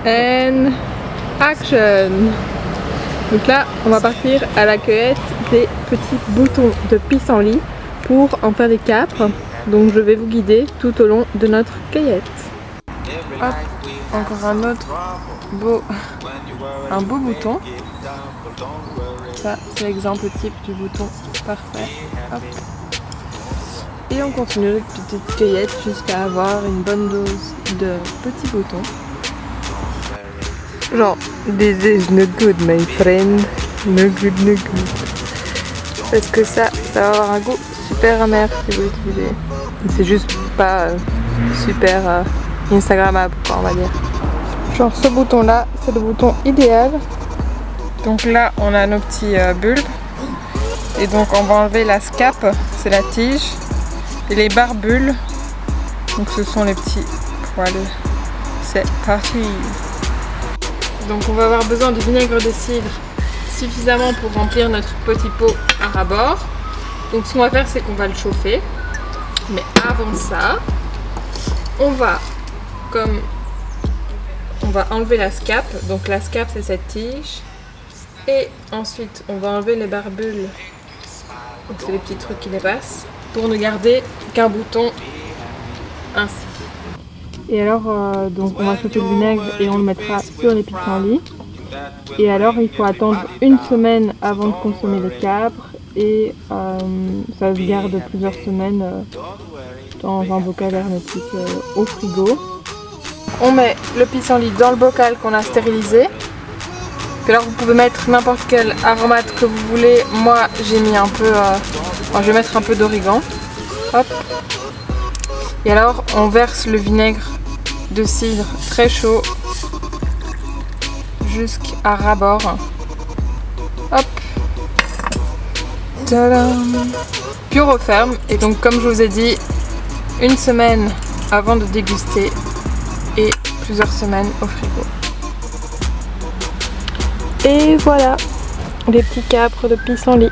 And action! Donc là, on va partir à la cueillette des petits boutons de pissenlit pour en faire des capres. Donc je vais vous guider tout au long de notre cueillette. Hop, encore un autre beau bouton. Ça, c'est l'exemple type du bouton parfait. Hop. Et on continue notre petite cueillette jusqu'à avoir une bonne dose de petits boutons. Genre, this is no good my friend, no good, no good. Parce que ça va avoir un goût super amer si vous l'utilisez. C'est juste pas super instagrammable quoi, on va dire. Genre ce bouton là, c'est le bouton idéal. Donc là on a nos petits bulbes. Et donc on va enlever la scape, c'est la tige. Et les barbules, donc ce sont les petits poils. C'est parti! Donc on va avoir besoin de vinaigre de cidre suffisamment pour remplir notre petit pot à ras-bord. Donc ce qu'on va faire, c'est qu'on va le chauffer. Mais avant ça, on va enlever la scape. Donc la scape, c'est cette tige. Et ensuite, on va enlever les barbules. Donc c'est les petits trucs qui dépassent. Pour ne garder qu'un bouton ainsi. Et alors, donc on va chauffer le vinaigre et on le mettra sur les pissenlits. Et alors, il faut attendre une semaine avant de consommer les capres. Et ça se garde plusieurs semaines dans un bocal hermétique au frigo. On met le pissenlit dans le bocal qu'on a stérilisé. Puis alors, vous pouvez mettre n'importe quel aromate que vous voulez. Moi, j'ai mis un peu... je vais mettre un peu d'origan. Hop. Et alors, on verse le vinaigre de cidre très chaud jusqu'à ras-bord. Hop. Tadam. Puis on referme. Et donc, comme je vous ai dit, une semaine avant de déguster et plusieurs semaines au frigo. Et voilà, les petits capres de pissenlit.